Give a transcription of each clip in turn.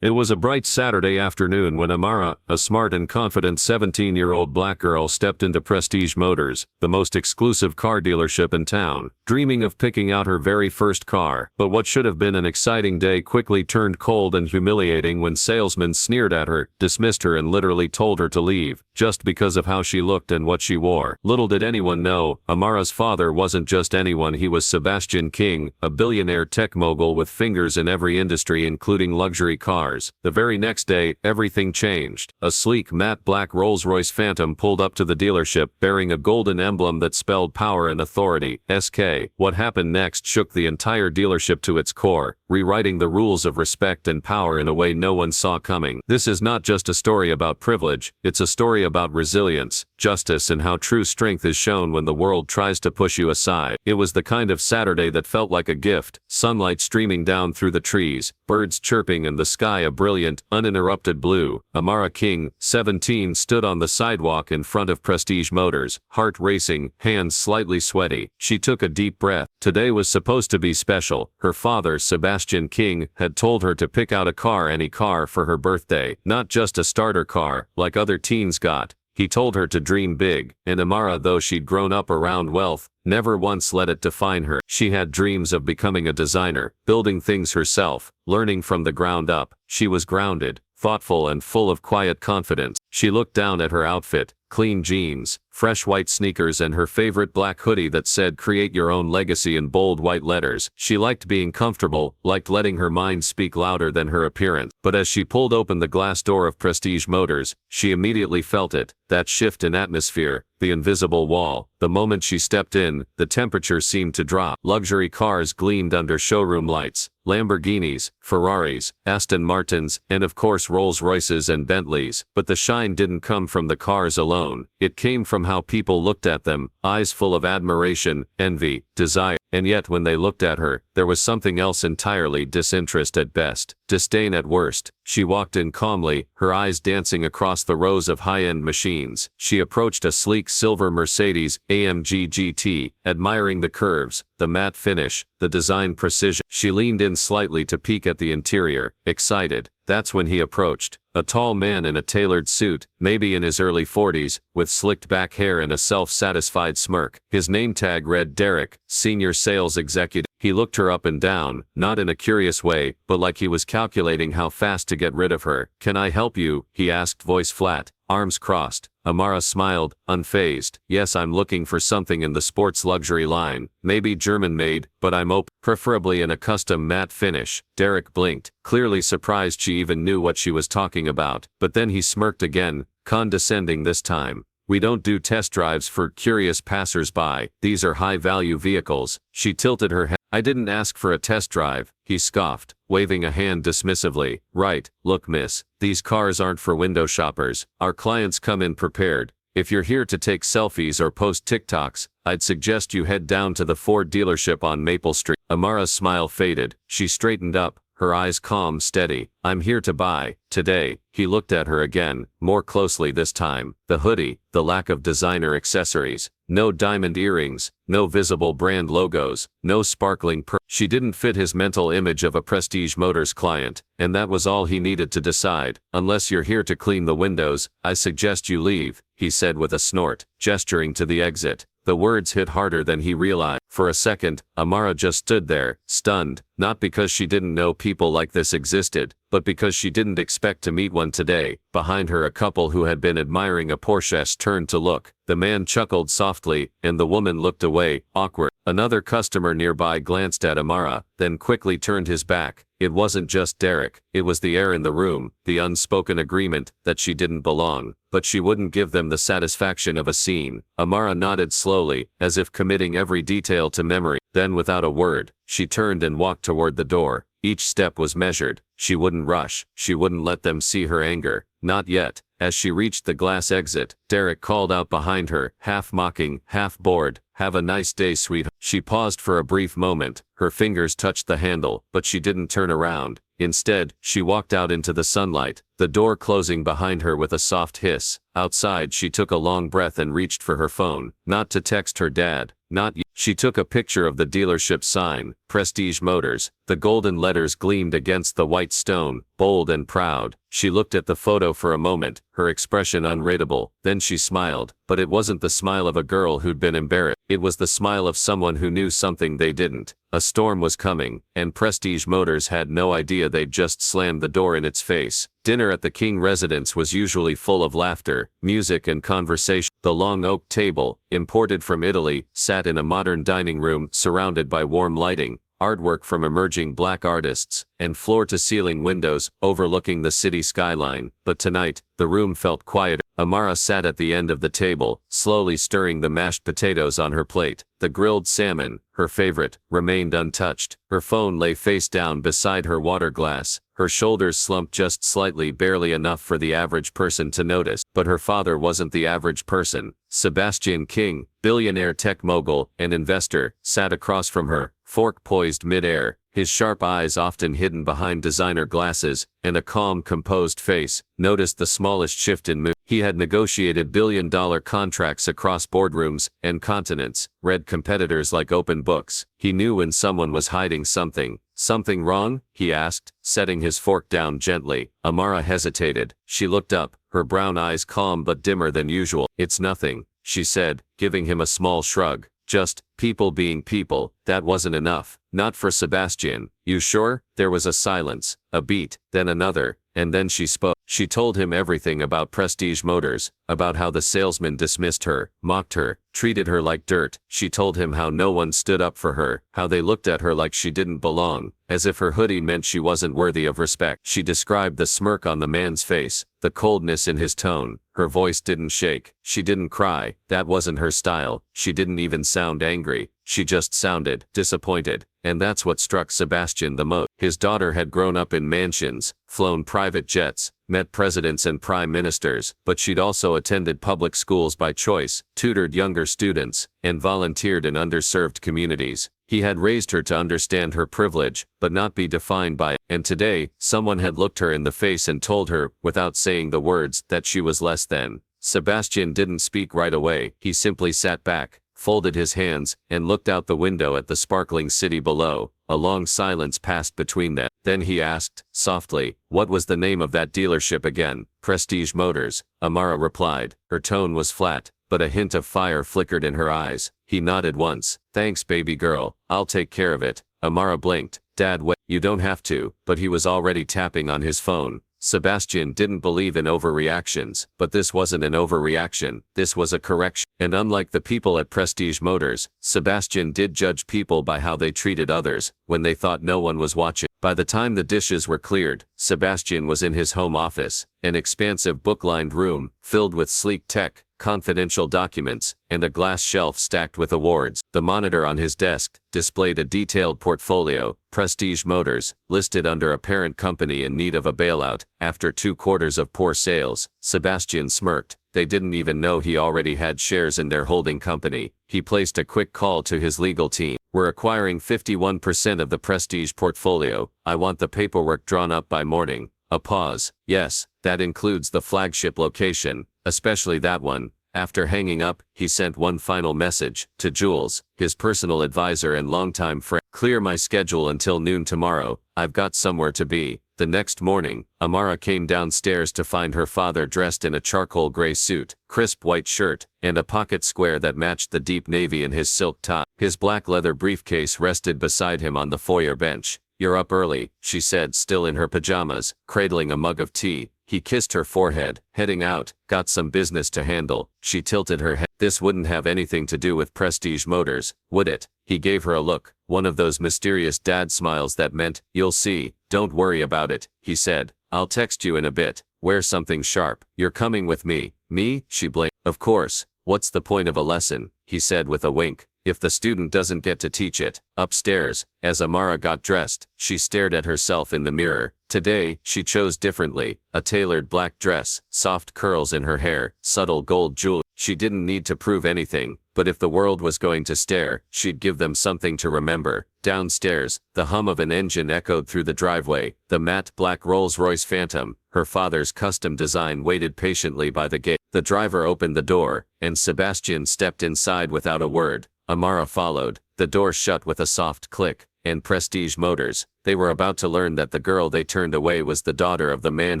It was a bright Saturday afternoon when Amara, a smart and confident 17-year-old black girl, stepped into Prestige Motors, the most exclusive car dealership in town, dreaming of picking out her very first car. But what should have been an exciting day quickly turned cold and humiliating when salesmen sneered at her, dismissed her, and literally told her to leave, just because of how she looked and what she wore. Little did anyone know, Amara's father wasn't just anyone. He was Sebastian King, a billionaire tech mogul with fingers in every industry including luxury cars. The very next day, everything changed. A sleek matte black Rolls-Royce Phantom pulled up to the dealership, bearing a golden emblem that spelled power and authority, SK. What happened next shook the entire dealership to its core, rewriting the rules of respect and power in a way no one saw coming. This is not just a story about privilege, it's a story about resilience, justice, and how true strength is shown when the world tries to push you aside. It was the kind of Saturday that felt like a gift, sunlight streaming down through the trees, birds chirping, and the sky a brilliant, uninterrupted blue. Amara King, 17, stood on the sidewalk in front of Prestige Motors, heart racing, hands slightly sweaty. She took a deep breath. Today was supposed to be special. Her father, Sebastian King, had told her to pick out a car, any car, for her birthday, not just a starter car, like other teens got. He told her to dream big, and Amara, though she'd grown up around wealth, never once let it define her. She had dreams of becoming a designer, building things herself, learning from the ground up. She was grounded, thoughtful, and full of quiet confidence. She looked down at her outfit, clean jeans, fresh white sneakers, and her favorite black hoodie that said "Create Your Own Legacy" in bold white letters. She liked being comfortable, liked letting her mind speak louder than her appearance. But as she pulled open the glass door of Prestige Motors, she immediately felt it, that shift in atmosphere, the invisible wall. The moment she stepped in, the temperature seemed to drop. Luxury cars gleamed under showroom lights. Lamborghinis, Ferraris, Aston Martins, and of course Rolls-Royces and Bentleys. But the shine didn't come from the cars alone. It came from how people looked at them, eyes full of admiration, envy, desire. And yet when they looked at her, there was something else entirely: disinterest at best, disdain at worst. She walked in calmly, her eyes dancing across the rows of high-end machines. She approached a sleek silver Mercedes AMG GT, admiring the curves, the matte finish, the design precision. She leaned in slightly to peek at the interior, excited. That's when he approached. A tall man in a tailored suit, maybe in his early 40s, with slicked back hair and a self-satisfied smirk. His name tag read Derek, Senior Sales Executive. He looked her up and down, not in a curious way, but like he was calculating how fast to get rid of her. "Can I help you?" he asked, voice flat, arms crossed. Amara smiled, unfazed. "Yes, I'm looking for something in the sports luxury line, maybe German-made, but I'm open, preferably in a custom matte finish." Derek blinked, clearly surprised she even knew what she was talking about. But then he smirked again, condescending this time. "We don't do test drives for curious passers-by. These are high-value vehicles." She tilted her head. "I didn't ask for a test drive," he scoffed, waving a hand dismissively. "Right, look miss, these cars aren't for window shoppers. Our clients come in prepared. If you're here to take selfies or post TikToks, I'd suggest you head down to the Ford dealership on Maple Street." Amara's smile faded. She straightened up, her eyes calm, steady. "I'm here to buy, today." He looked at her again, more closely this time. The hoodie, the lack of designer accessories, no diamond earrings, no visible brand logos, no sparkling pearls. She didn't fit his mental image of a Prestige Motors client, and that was all he needed to decide. "Unless you're here to clean the windows, I suggest you leave," he said with a snort, gesturing to the exit. The words hit harder than he realized. For a second, Amara just stood there, stunned, not because she didn't know people like this existed, but because she didn't expect to meet one today. Behind her, a couple who had been admiring a Porsche turned to look. The man chuckled softly, and the woman looked away, awkward. Another customer nearby glanced at Amara, then quickly turned his back. It wasn't just Derek, it was the air in the room, the unspoken agreement that she didn't belong. But she wouldn't give them the satisfaction of a scene. Amara nodded slowly, as if committing every detail to memory. Then without a word, she turned and walked toward the door. Each step was measured. She wouldn't rush. She wouldn't let them see her anger. Not yet. As she reached the glass exit, Derek called out behind her, half mocking, half bored, "Have a nice day, sweetheart." She paused for a brief moment. Her fingers touched the handle, but she didn't turn around. Instead, she walked out into the sunlight, the door closing behind her with a soft hiss. Outside, she took a long breath and reached for her phone. Not to text her dad, not yet. She took a picture of the dealership sign, Prestige Motors. The golden letters gleamed against the white stone, bold and proud. She looked at the photo for a moment, her expression unreadable. Then she smiled, but it wasn't the smile of a girl who'd been embarrassed. It was the smile of someone who knew something they didn't. A storm was coming, and Prestige Motors had no idea they'd just slammed the door in its face. Dinner at the King residence was usually full of laughter, music and conversation. The long oak table, imported from Italy, sat in a modern dining room surrounded by warm lighting, artwork from emerging black artists, and floor-to-ceiling windows overlooking the city skyline. But tonight, the room felt quieter. Amara sat at the end of the table, slowly stirring the mashed potatoes on her plate. The grilled salmon, her favorite, remained untouched. Her phone lay face down beside her water glass. Her shoulders slumped just slightly, barely enough for the average person to notice. But her father wasn't the average person. Sebastian King, billionaire tech mogul and investor, sat across from her, fork poised mid-air, his sharp eyes often hidden behind designer glasses, and a calm, composed face, noticed the smallest shift in mood. He had negotiated billion-dollar contracts across boardrooms and continents, read competitors like open books. He knew when someone was hiding something. Something wrong? He asked, setting his fork down gently. Amara hesitated. She looked up, her brown eyes calm but dimmer than usual. "It's nothing," she said, giving him a small shrug. "Just people being people." That wasn't enough. Not for Sebastian. "You sure?" There was a silence, a beat, then another, and then she spoke. She told him everything about Prestige Motors, about how the salesman dismissed her, mocked her, treated her like dirt. She told him how no one stood up for her, how they looked at her like she didn't belong, as if her hoodie meant she wasn't worthy of respect. She described the smirk on the man's face, the coldness in his tone. Her voice didn't shake. She didn't cry. That wasn't her style. She didn't even sound angry. She just sounded disappointed. And that's what struck Sebastian the most. His daughter had grown up in mansions, flown private jets, met presidents and prime ministers, but she'd also attended public schools by choice, tutored younger students, and volunteered in underserved communities. He had raised her to understand her privilege, but not be defined by it. And today, someone had looked her in the face and told her, without saying the words, that she was less than. Sebastian didn't speak right away. He simply sat back, folded his hands, and looked out the window at the sparkling city below. A long silence passed between them. Then he asked, softly, "What was the name of that dealership again?" "Prestige Motors," Amara replied. Her tone was flat, but a hint of fire flickered in her eyes. He nodded once. "Thanks, baby girl. I'll take care of it." Amara blinked. "Dad, wait." "You don't have to," but he was already tapping on his phone. Sebastian didn't believe in overreactions, but this wasn't an overreaction, this was a correction. And unlike the people at Prestige Motors, Sebastian did judge people by how they treated others, when they thought no one was watching. By the time the dishes were cleared, Sebastian was in his home office, an expansive book-lined room, filled with sleek tech, confidential documents, and a glass shelf stacked with awards. The monitor on his desk displayed a detailed portfolio. Prestige Motors, listed under a parent company in need of a bailout, after 2 quarters of poor sales. Sebastian smirked. They didn't even know he already had shares in their holding company. He placed a quick call to his legal team. "We're acquiring 51% of the Prestige portfolio. I want the paperwork drawn up by morning." A pause. "Yes, that includes the flagship location, especially that one." After hanging up, he sent one final message to Jules, his personal advisor and longtime friend. "Clear my schedule until noon tomorrow. I've got somewhere to be." The next morning, Amara came downstairs to find her father dressed in a charcoal gray suit, crisp white shirt, and a pocket square that matched the deep navy in his silk tie. His black leather briefcase rested beside him on the foyer bench. "You're up early," she said, still in her pajamas, cradling a mug of tea. He kissed her forehead. "Heading out, got some business to handle." She tilted her head. "This wouldn't have anything to do with Prestige Motors, would it?" He gave her a look, one of those mysterious dad smiles that meant, "You'll see, don't worry about it," he said. "I'll text you in a bit. Wear something sharp." "You're coming with me." "Me?" she blinked. "Of course. What's the point of a lesson?" he said with a wink, "if the student doesn't get to teach it." Upstairs, as Amara got dressed, she stared at herself in the mirror. Today, she chose differently. A tailored black dress, soft curls in her hair, subtle gold jewelry. She didn't need to prove anything, but if the world was going to stare, she'd give them something to remember. Downstairs, the hum of an engine echoed through the driveway. The matte black Rolls-Royce Phantom, her father's custom design, waited patiently by the gate. The driver opened the door, and Sebastian stepped inside without a word. Amara followed. The door shut with a soft click, and Prestige Motors. They were about to learn that the girl they turned away was the daughter of the man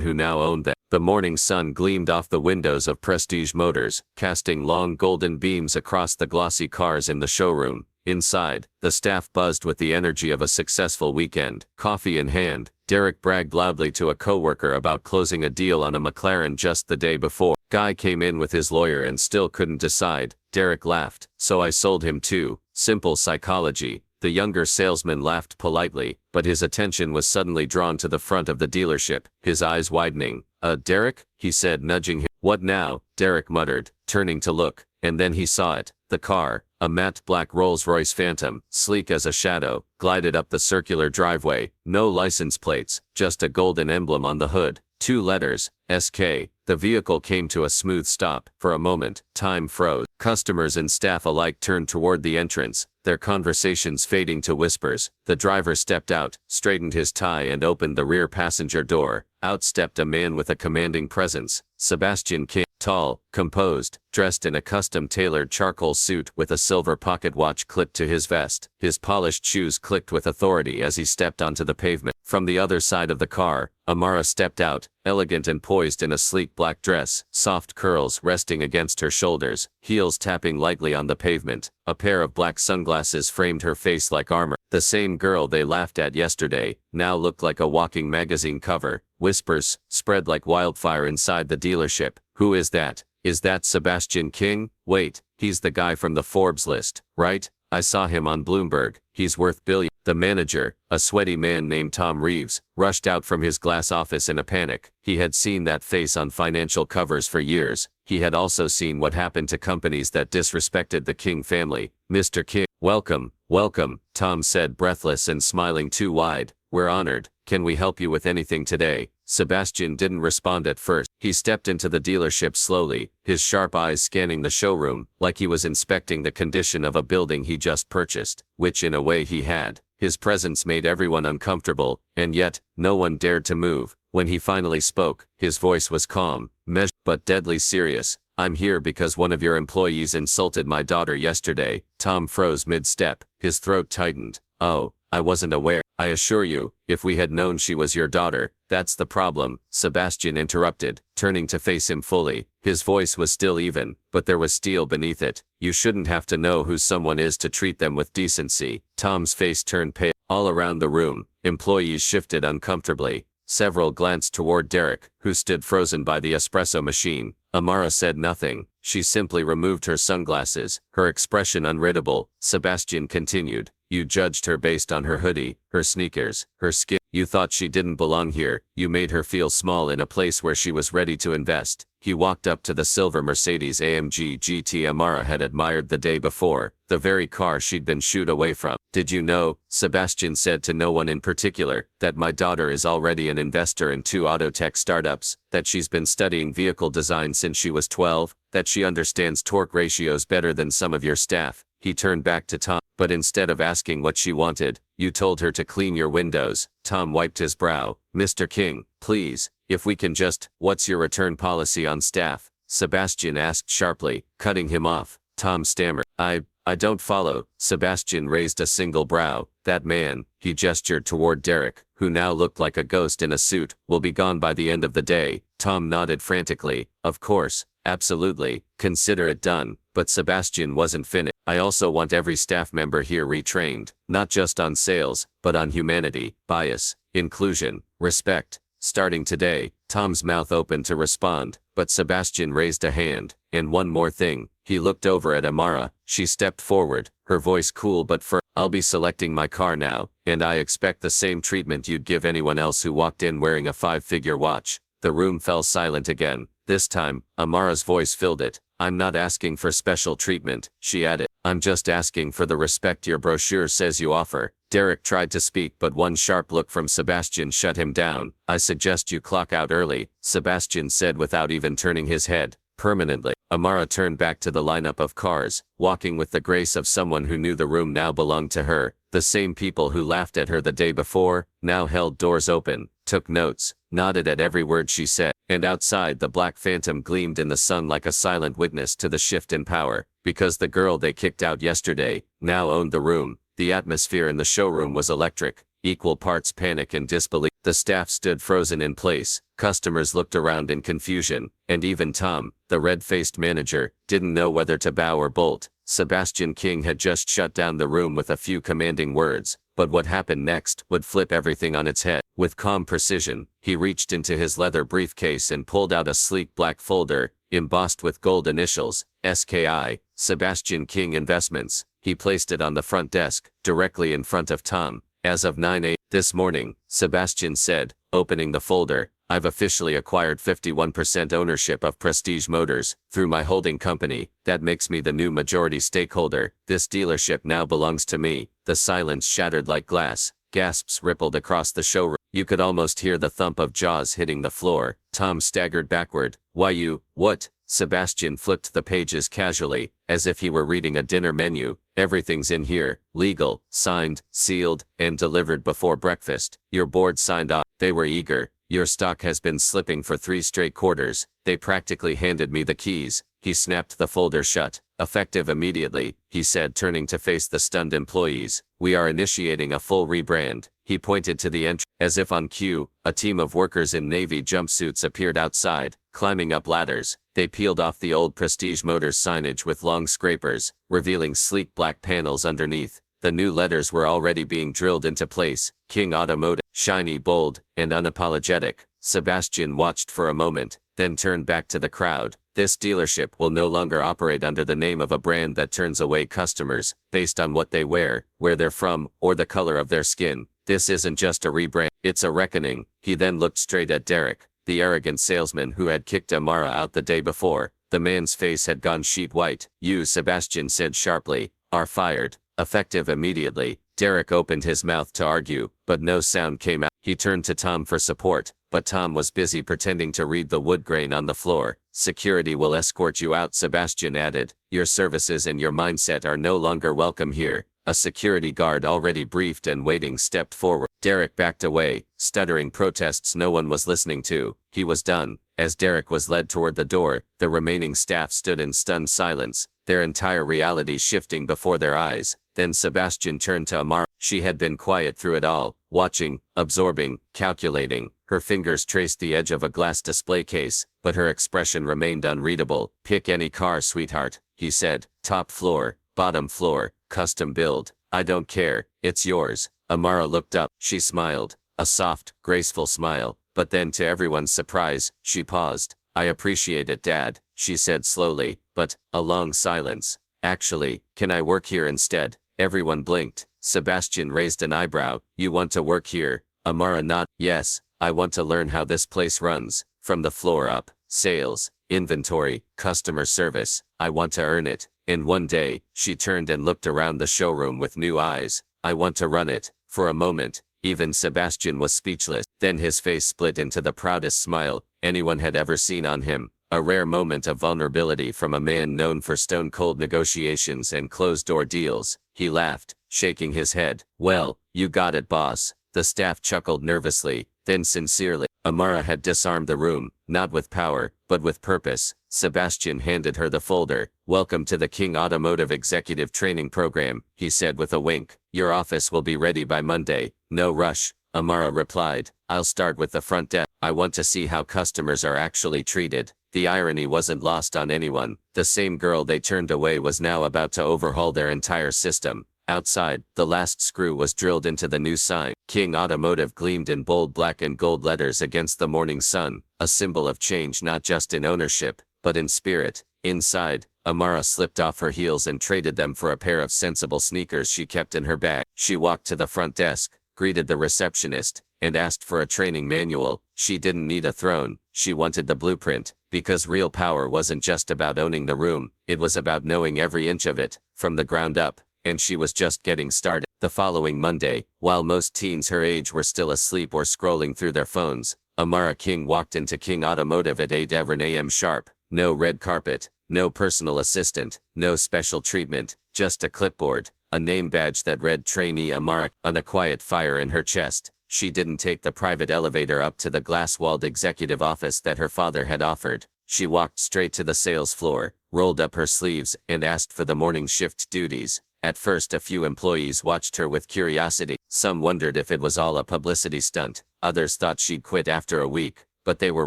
who now owned them. The morning sun gleamed off the windows of Prestige Motors, casting long golden beams across the glossy cars in the showroom. Inside, the staff buzzed with the energy of a successful weekend. Coffee in hand, Derek bragged loudly to a coworker about closing a deal on a McLaren just the day before. Guy came in with his lawyer and still couldn't decide. Derek laughed. So I sold him too. Simple psychology. The younger salesman laughed politely, but his attention was suddenly drawn to the front of the dealership, his eyes widening. Derek? He said, nudging him. What now? Derek muttered, turning to look, and then he saw it. The car, a matte black Rolls-Royce Phantom, sleek as a shadow, glided up the circular driveway. No license plates, just a golden emblem on the hood. 2 letters, SK. The vehicle came to a smooth stop. For a moment, time froze. Customers and staff alike turned toward the entrance, their conversations fading to whispers. The driver stepped out, straightened his tie and opened the rear passenger door. Out stepped a man with a commanding presence. Sebastian King. Tall, composed, dressed in a custom-tailored charcoal suit with a silver pocket watch clipped to his vest. His polished shoes clicked with authority as he stepped onto the pavement. From the other side of the car, Amara stepped out, elegant and poised in a sleek black dress, soft curls resting against her shoulders, heels tapping lightly on the pavement. A pair of black sunglasses framed her face like armor. The same girl they laughed at yesterday now looked like a walking magazine cover. Whispers spread like wildfire inside the dealership. Who is that? Is that Sebastian King? Wait, he's the guy from the Forbes list, right? I saw him on Bloomberg. He's worth billions. The manager, a sweaty man named Tom Reeves, rushed out from his glass office in a panic. He had seen that face on financial covers for years. He had also seen what happened to companies that disrespected the King family. Mr. King, welcome, welcome, Tom said, breathless and smiling too wide. We're honored. Can we help you with anything today? Sebastian didn't respond at first. He stepped into the dealership slowly, his sharp eyes scanning the showroom, like he was inspecting the condition of a building he just purchased, which in a way he had. His presence made everyone uncomfortable, and yet, no one dared to move. When he finally spoke, his voice was calm, measured, but deadly serious. I'm here because one of your employees insulted my daughter yesterday. Tom froze mid-step, his throat tightened. Oh, I wasn't aware. I assure you, if we had known she was your daughter, that's the problem, Sebastian interrupted, turning to face him fully. His voice was still even, but there was steel beneath it. You shouldn't have to know who someone is to treat them with decency. Tom's face turned pale. All around the room, employees shifted uncomfortably. Several glanced toward Derek, who stood frozen by the espresso machine. Amara said nothing. She simply removed her sunglasses, her expression unreadable. Sebastian continued. You judged her based on her hoodie, her sneakers, her skin. You thought she didn't belong here. You made her feel small in a place where she was ready to invest. He walked up to the silver Mercedes-AMG GT Amara had admired the day before, the very car she'd been shooed away from. Did you know, Sebastian said to no one in particular, that my daughter is already an investor in 2 auto tech startups, that she's been studying vehicle design since she was 12, that she understands torque ratios better than some of your staff. He turned back to Tom. But instead of asking what she wanted, you told her to clean your windows. Tom wiped his brow. Mr. King, please, if we can just, what's your return policy on staff? Sebastian asked sharply, cutting him off. Tom stammered. I don't follow. Sebastian raised a single brow. That man, he gestured toward Derek, who now looked like a ghost in a suit, will be gone by the end of the day. Tom nodded frantically. Of course, absolutely, consider it done. But Sebastian wasn't finished. I also want every staff member here retrained, not just on sales, but on humanity, bias, inclusion, respect. Starting today. Tom's mouth opened to respond, but Sebastian raised a hand. And one more thing. He looked over at Amara. She stepped forward, her voice cool but firm. I'll be selecting my car now, and I expect the same treatment you'd give anyone else who walked in wearing a 5-figure watch. The room fell silent again. This time, Amara's voice filled it. I'm not asking for special treatment, she added. I'm just asking for the respect your brochure says you offer. Derek tried to speak, but one sharp look from Sebastian shut him down. I suggest you clock out early, Sebastian said without even turning his head. Permanently. Amara turned back to the lineup of cars, walking with the grace of someone who knew the room now belonged to her. The same people who laughed at her the day before, now held doors open, took notes, nodded at every word she said. And outside, the black phantom gleamed in the sun like a silent witness to the shift in power, because the girl they kicked out yesterday now owned the room. The atmosphere in the showroom was electric, equal parts panic and disbelief. The staff stood frozen in place, customers looked around in confusion, and even Tom, the red-faced manager, didn't know whether to bow or bolt. Sebastian King had just shut down the room with a few commanding words, but what happened next would flip everything on its head. With calm precision, he reached into his leather briefcase and pulled out a sleek black folder, embossed with gold initials, SKI, Sebastian King Investments. He placed it on the front desk, directly in front of Tom. As of 9 a.m. this morning, Sebastian said, opening the folder, I've officially acquired 51% ownership of Prestige Motors through my holding company. That makes me the new majority stakeholder. This dealership now belongs to me. The silence shattered like glass. Gasps rippled across the showroom. You could almost hear the thump of jaws hitting the floor. Tom staggered backward. What? Sebastian flipped the pages casually, as if he were reading a dinner menu. Everything's in here, legal, signed, sealed, and delivered before breakfast. Your board signed off. They were eager. Your stock has been slipping for 3 straight quarters. They practically handed me the keys. He snapped the folder shut. Effective immediately, he said, turning to face the stunned employees. We are initiating a full rebrand. He pointed to the entry. As if on cue, a team of workers in navy jumpsuits appeared outside, climbing up ladders. They peeled off the old Prestige Motors signage with long scrapers, revealing sleek black panels underneath. The new letters were already being drilled into place. King Automotive, shiny, bold, and unapologetic. Sebastian watched for a moment, then turned back to the crowd. This dealership will no longer operate under the name of a brand that turns away customers based on what they wear, where they're from, or the color of their skin. This isn't just a rebrand, it's a reckoning. He then looked straight at Derek, the arrogant salesman who had kicked Amara out the day before. The man's face had gone sheet white. You, Sebastian said sharply, are fired. Effective immediately. Derek opened his mouth to argue, but no sound came out. He turned to Tom for support, but Tom was busy pretending to read the wood grain on the floor. Security will escort you out, Sebastian added. Your services and your mindset are no longer welcome here. A security guard already briefed and waiting stepped forward. Derek backed away, stuttering protests no one was listening to. He was done. As Derek was led toward the door, the remaining staff stood in stunned silence, their entire reality shifting before their eyes. Then Sebastian turned to Amara. She had been quiet through it all, watching, absorbing, calculating. Her fingers traced the edge of a glass display case, but her expression remained unreadable. Pick any car, sweetheart, he said. Top floor, bottom floor, custom build. I don't care, it's yours. Amara looked up. She smiled, a soft, graceful smile, but then to everyone's surprise, she paused. I appreciate it, Dad, she said slowly, but, a long silence. Actually, can I work here instead? Everyone blinked. Sebastian raised an eyebrow. You want to work here? Amara nodded. Yes, I want to learn how this place runs, from the floor up. Sales, inventory, customer service. I want to earn it. And one day, she turned and looked around the showroom with new eyes. I want to run it. For a moment, even Sebastian was speechless. Then his face split into the proudest smile anyone had ever seen on him. A rare moment of vulnerability from a man known for stone-cold negotiations and closed-door deals. He laughed, shaking his head. Well, you got it, boss. The staff chuckled nervously, then sincerely. Amara had disarmed the room, not with power, but with purpose. Sebastian handed her the folder. Welcome to the King Automotive Executive Training Program, he said with a wink. Your office will be ready by Monday. No rush, Amara replied. I'll start with the front desk. I want to see how customers are actually treated. The irony wasn't lost on anyone. The same girl they turned away was now about to overhaul their entire system. Outside, the last screw was drilled into the new sign. King Automotive gleamed in bold black and gold letters against the morning sun, a symbol of change not just in ownership, but in spirit. Inside, Amara slipped off her heels and traded them for a pair of sensible sneakers she kept in her bag. She walked to the front desk, greeted the receptionist, and asked for a training manual. She didn't need a throne, she wanted the blueprint, because real power wasn't just about owning the room, it was about knowing every inch of it, from the ground up. And she was just getting started. The following Monday, while most teens her age were still asleep or scrolling through their phones, Amara King walked into King Automotive at 8 a.m. sharp. No red carpet, no personal assistant, no special treatment, just a clipboard, a name badge that read Trainee Amara, and a quiet fire in her chest. She didn't take the private elevator up to the glass-walled executive office that her father had offered. She walked straight to the sales floor, rolled up her sleeves, and asked for the morning shift duties. At first a few employees watched her with curiosity. Some wondered if it was all a publicity stunt. Others thought she'd quit after a week, but they were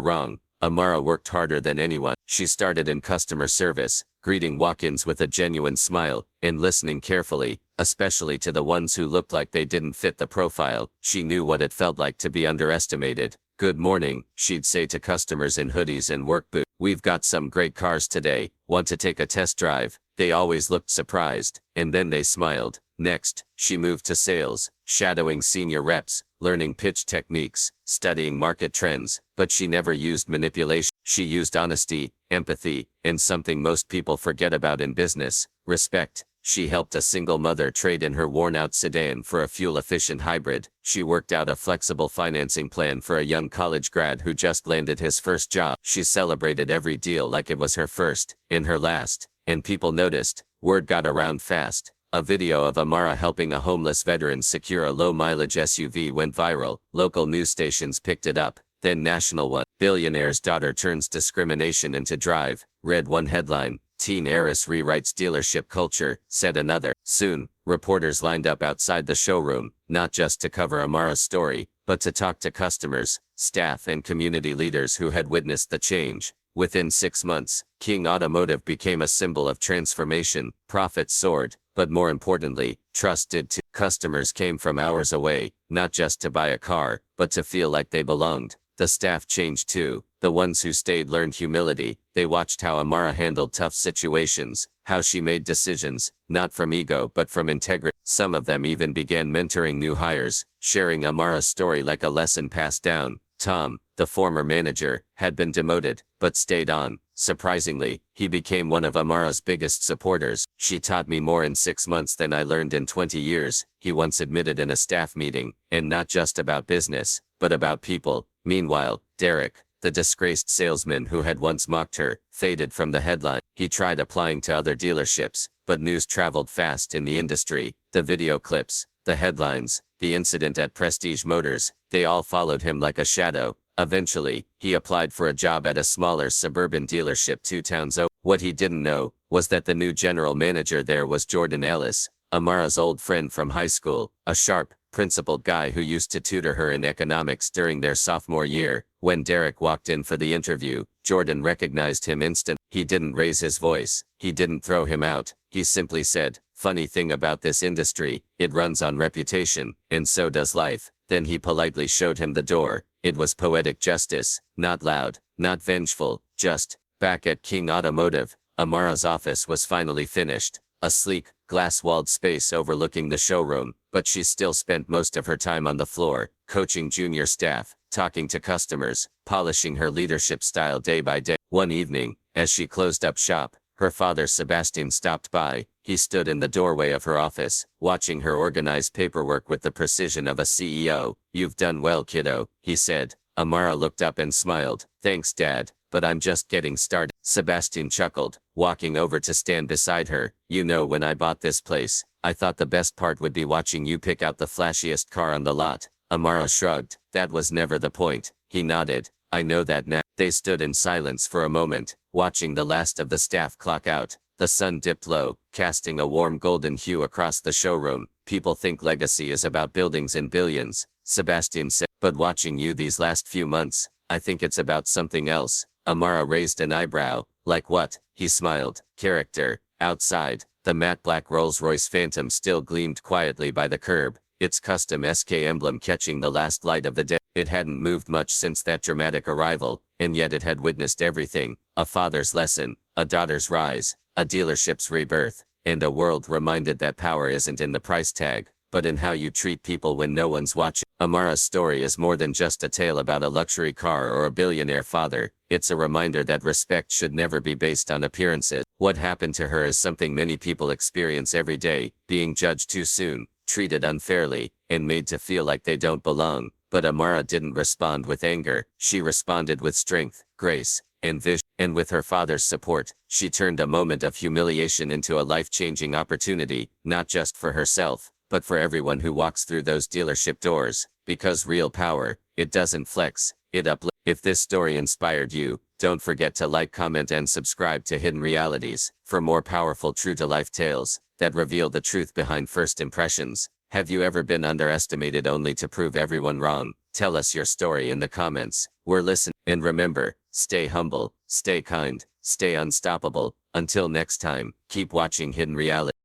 wrong. Amara worked harder than anyone. She started in customer service, greeting walk-ins with a genuine smile, and listening carefully, especially to the ones who looked like they didn't fit the profile. She knew what it felt like to be underestimated. "Good morning," she'd say to customers in hoodies and work boots. "We've got some great cars today. Want to take a test drive?" They always looked surprised, and then they smiled. Next, she moved to sales, shadowing senior reps, learning pitch techniques, studying market trends, but she never used manipulation. She used honesty, empathy, and something most people forget about in business: respect. She helped a single mother trade in her worn-out sedan for a fuel-efficient hybrid. She worked out a flexible financing plan for a young college grad who just landed his first job. She celebrated every deal like it was her first, and her last. And people noticed. Word got around fast. A video of Amara helping a homeless veteran secure a low-mileage SUV went viral. Local news stations picked it up. Then national one. "Billionaire's daughter turns discrimination into drive," read one headline. "Teen heiress rewrites dealership culture," said another. Soon, reporters lined up outside the showroom, not just to cover Amara's story, but to talk to customers, staff, and community leaders who had witnessed the change. Within 6 months, King Automotive became a symbol of transformation. Profits soared, but more importantly, trust did too. Customers came from hours away, not just to buy a car, but to feel like they belonged. The staff changed too. The ones who stayed learned humility. They watched how Amara handled tough situations, how she made decisions, not from ego but from integrity. Some of them even began mentoring new hires, sharing Amara's story like a lesson passed down. Tom, the former manager, had been demoted, but stayed on. Surprisingly, he became one of Amara's biggest supporters. "She taught me more in 6 months than I learned in 20 years, he once admitted in a staff meeting, and not just about business, but about people. Meanwhile, Derek, the disgraced salesman who had once mocked her, faded from the headline. He tried applying to other dealerships, but news traveled fast in the industry. The video clips, the headlines, the incident at Prestige Motors, they all followed him like a shadow. Eventually, he applied for a job at a smaller suburban dealership 2 towns over. What he didn't know was that the new general manager there was Jordan Ellis, Amara's old friend from high school, a sharp, principled guy who used to tutor her in economics during their sophomore year. When Derek walked in for the interview, Jordan recognized him instantly. He didn't raise his voice. He didn't throw him out. He simply said, "Funny thing about this industry, it runs on reputation, and so does life." Then he politely showed him the door. It was poetic justice, not loud, not vengeful, just. Back at King Automotive, Amara's office was finally finished. A sleek, glass-walled space overlooking the showroom, but she still spent most of her time on the floor, coaching junior staff, talking to customers, polishing her leadership style day by day. One evening, as she closed up shop, her father Sebastian stopped by. He stood in the doorway of her office, watching her organize paperwork with the precision of a CEO. "You've done well, kiddo," he said. Amara looked up and smiled. "Thanks, Dad, but I'm just getting started." Sebastian chuckled, walking over to stand beside her. "You know, when I bought this place, I thought the best part would be watching you pick out the flashiest car on the lot." Amara shrugged. "That was never the point." He nodded. "I know that now." They stood in silence for a moment, watching the last of the staff clock out. The sun dipped low, casting a warm golden hue across the showroom. "People think legacy is about buildings and billions," Sebastian said. "But watching you these last few months, I think it's about something else." Amara raised an eyebrow. "Like what?" He smiled. "Character." Outside, the matte black Rolls-Royce Phantom still gleamed quietly by the curb, its custom SK emblem catching the last light of the day. It hadn't moved much since that dramatic arrival, and yet it had witnessed everything: a father's lesson, a daughter's rise, a dealership's rebirth, and a world reminded that power isn't in the price tag, but in how you treat people when no one's watching. Amara's story is more than just a tale about a luxury car or a billionaire father. It's a reminder that respect should never be based on appearances. What happened to her is something many people experience every day: being judged too soon, treated unfairly, and made to feel like they don't belong. But Amara didn't respond with anger. She responded with strength, grace, and vision. And with her father's support, she turned a moment of humiliation into a life-changing opportunity, not just for herself, but for everyone who walks through those dealership doors. Because real power, it doesn't flex, it uplifted. If this story inspired you, don't forget to like, comment, and subscribe to Hidden Realities for more powerful true-to-life tales that reveal the truth behind first impressions. Have you ever been underestimated only to prove everyone wrong? Tell us your story in the comments. We're listening. And remember, stay humble, stay kind, stay unstoppable. Until next time, keep watching Hidden Reality.